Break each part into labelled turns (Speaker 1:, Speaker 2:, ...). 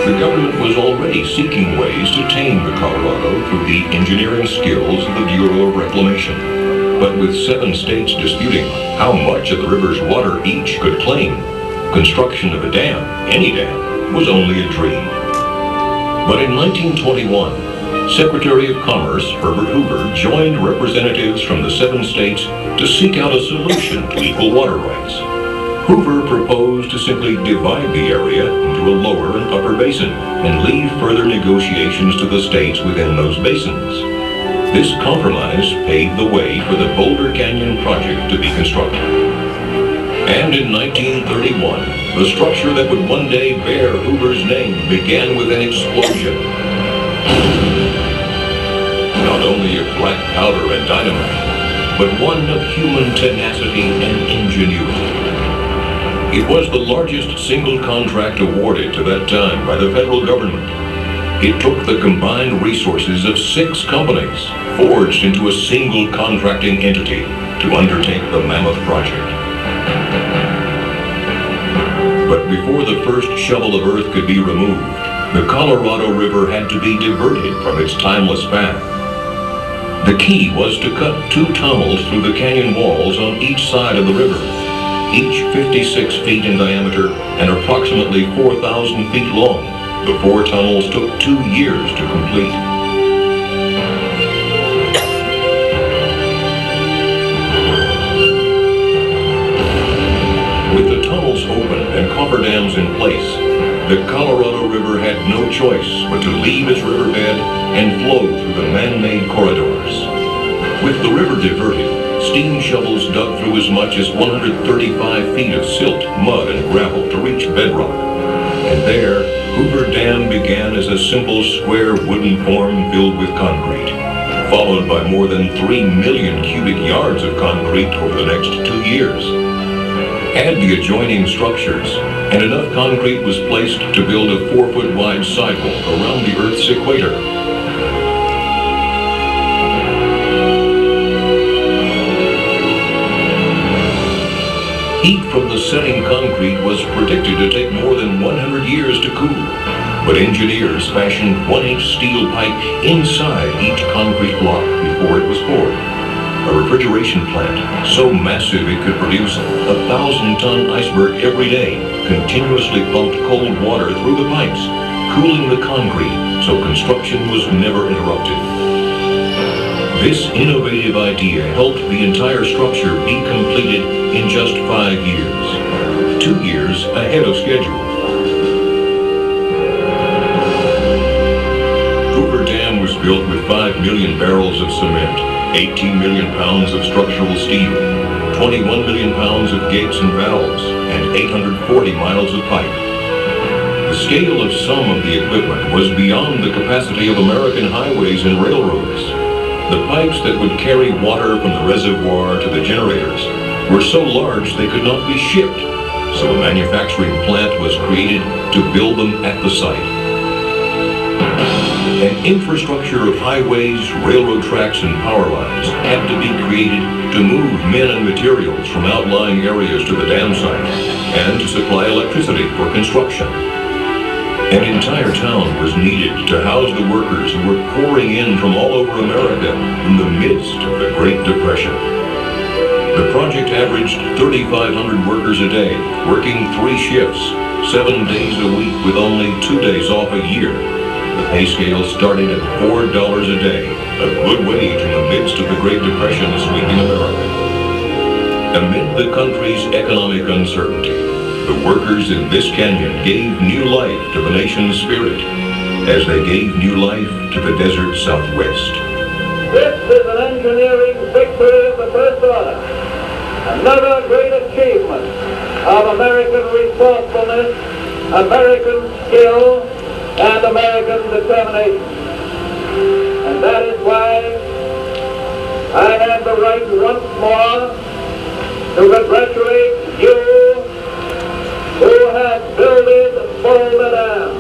Speaker 1: The government was already seeking ways to tame the Colorado through the engineering skills of the Bureau of Reclamation. But with 7 states disputing how much of the river's water each could claim, construction of a dam, any dam, was only a dream. But in 1921, Secretary of Commerce Herbert Hoover joined representatives from the 7 states to seek out a solution to equal water rights. Hoover proposed to simply divide the area into a lower and upper basin and leave further negotiations to the states within those basins. This compromise paved the way for the Boulder Canyon project to be constructed. And in 1931, the structure that would one day bear Hoover's name began with an explosion. Not only of black powder and dynamite, but one of human tenacity and ingenuity. It was the largest single contract awarded to that time by the federal government. It took the combined resources of 6 companies, forged into a single contracting entity, to undertake the mammoth project. But before the first shovel of earth could be removed, the Colorado River had to be diverted from its timeless path. The key was to cut 2 tunnels through the canyon walls on each side of the river, each 56 feet in diameter and approximately 4,000 feet long. The 4 tunnels took 2 years to complete. With the tunnels open and cofferdams in place, the Colorado River had no choice but to leave its riverbed and flow through the man-made corridors. With the river diverted, steam shovels dug through as much as 135 feet of silt, mud, and gravel to reach bedrock. And there, Hoover Dam began as a simple square wooden form filled with concrete, followed by more than 3 million cubic yards of concrete over the next 2 years. Add the adjoining structures, and enough concrete was placed to build a 4-foot wide sidewalk around the Earth's equator. Heat from the setting concrete was predicted to take more than 100 years to cool, but engineers fashioned 1-inch steel pipe inside each concrete block before it was poured. A refrigeration plant so massive it could produce a 1,000-ton iceberg every day continuously pumped cold water through the pipes, cooling the concrete so construction was never interrupted. This innovative idea helped the entire structure be completed in just 5 years, 2 years ahead of schedule. Hoover Dam was built with 5 million barrels of cement, 18 million pounds of structural steel, 21 million pounds of gates and valves, and 840 miles of pipe. The scale of some of the equipment was beyond the capacity of American highways and railroads. The pipes that would carry water from the reservoir to the generators were so large they could not be shipped, so a manufacturing plant was created to build them at the site. An infrastructure of highways, railroad tracks, and power lines had to be created to move men and materials from outlying areas to the dam site and to supply electricity for construction. An entire town was needed to house the workers who were pouring in from all over America in the midst of the Great Depression. The project averaged 3,500 workers a day, working 3 shifts, 7 days a week with only 2 days off a year. The pay scale started at $4 a day, a good wage in the midst of the Great Depression sweeping America. Amid the country's economic uncertainty, the workers in this canyon gave new life to the nation's spirit, as they gave new life to the desert Southwest.
Speaker 2: This is an engineering victory of the first order, another great achievement of American resourcefulness, American skill, and American determination. And that is why I have the right once more to congratulate you who have builded Boulder Dam,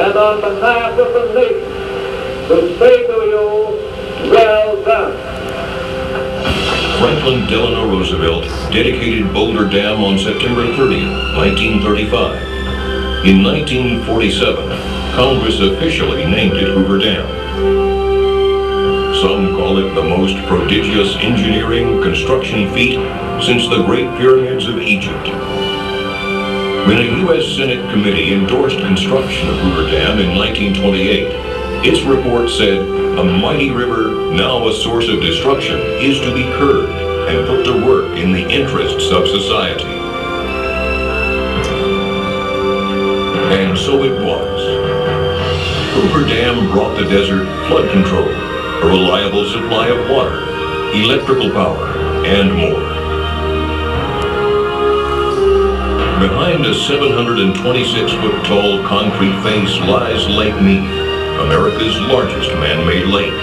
Speaker 2: and on behalf of the nation, to say to you, well done.
Speaker 1: Franklin Delano Roosevelt dedicated Boulder Dam on September 30, 1935. In 1947, Congress officially named it Hoover Dam. Some call it the most prodigious engineering construction feat since the Great Pyramids of Egypt. When a U.S. Senate committee endorsed construction of Hoover Dam in 1928, its report said, "A mighty river, now a source of destruction, is to be curbed and put to work in the interests of society." And so it was. Hoover Dam brought the desert flood control, a reliable supply of water, electrical power, and more. Behind a 726-foot-tall concrete face lies Lake Mead, America's largest man-made lake.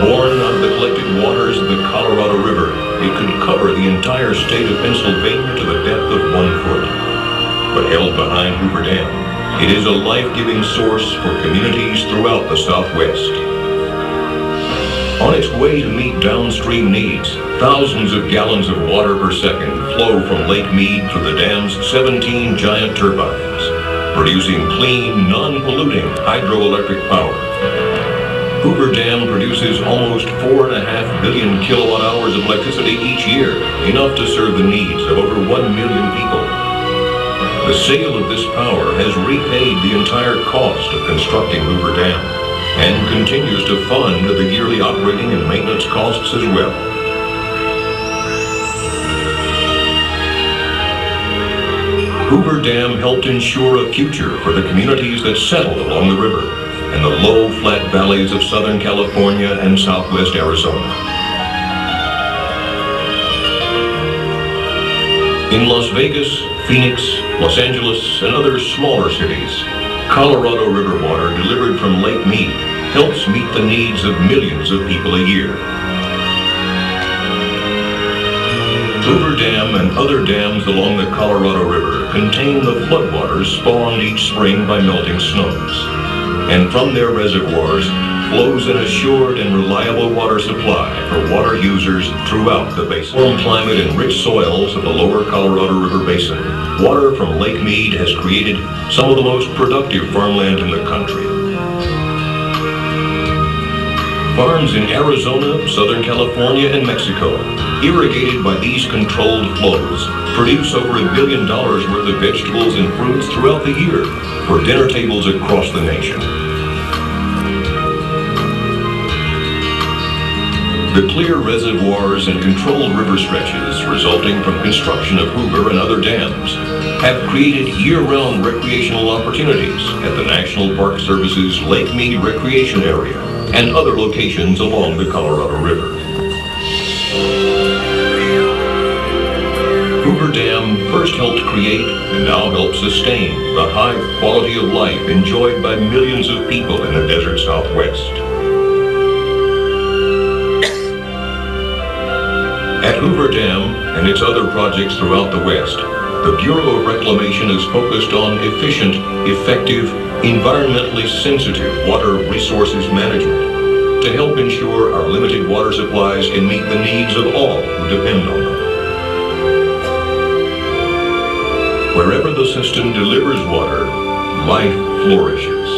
Speaker 1: Born out of the collected waters of the Colorado River, it could cover the entire state of Pennsylvania to the depth of 1 foot. But held behind Hoover Dam, it is a life-giving source for communities throughout the Southwest. On its way to meet downstream needs, thousands of gallons of water per second flow from Lake Mead through the dam's 17 giant turbines, producing clean, non-polluting hydroelectric power. Hoover Dam produces almost 4.5 billion kilowatt hours of electricity each year, enough to serve the needs of over 1 million people. The sale of this power has repaid the entire cost of constructing Hoover Dam and continues to fund the yearly operating and maintenance costs as well. Hoover Dam helped ensure a future for the communities that settled along the river and the low, flat valleys of Southern California and Southwest Arizona. In Las Vegas, Phoenix, Los Angeles, and other smaller cities, Colorado River water delivered from Lake Mead helps meet the needs of millions of people a year. Hoover Dam and other dams along the Colorado River contain the floodwaters spawned each spring by melting snows, and from their reservoirs flows an assured and reliable water supply for water users throughout the basin. Warm climate and rich soils of the lower Colorado River Basin, water from Lake Mead has created some of the most productive farmland in the country. Farms in Arizona, Southern California, and Mexico, irrigated by these controlled flows, produce over $1 billion worth of vegetables and fruits throughout the year for dinner tables across the nation. The clear reservoirs and controlled river stretches resulting from construction of Hoover and other dams have created year-round recreational opportunities at the National Park Service's Lake Mead Recreation Area and other locations along the Colorado River. Hoover Dam first helped create and now helps sustain the high quality of life enjoyed by millions of people in the desert Southwest. At Hoover Dam and its other projects throughout the West, the Bureau of Reclamation is focused on efficient, effective, environmentally sensitive water resources management to help ensure our limited water supplies can meet the needs of all who depend on them. Wherever the system delivers water, life flourishes.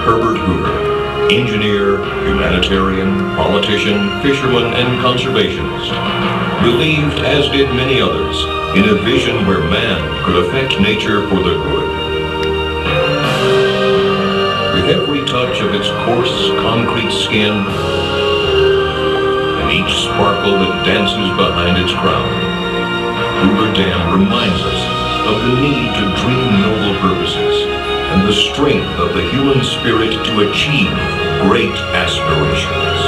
Speaker 1: Herbert Hoover, engineer, humanitarian, politician, fisherman, and conservationist, believed, as did many others, in a vision where man could affect nature for the good. With every touch of its coarse concrete skin and each sparkle that dances behind its crown, Hoover Dam reminds us of the need to dream noble purposes and the strength of the human spirit to achieve great aspirations.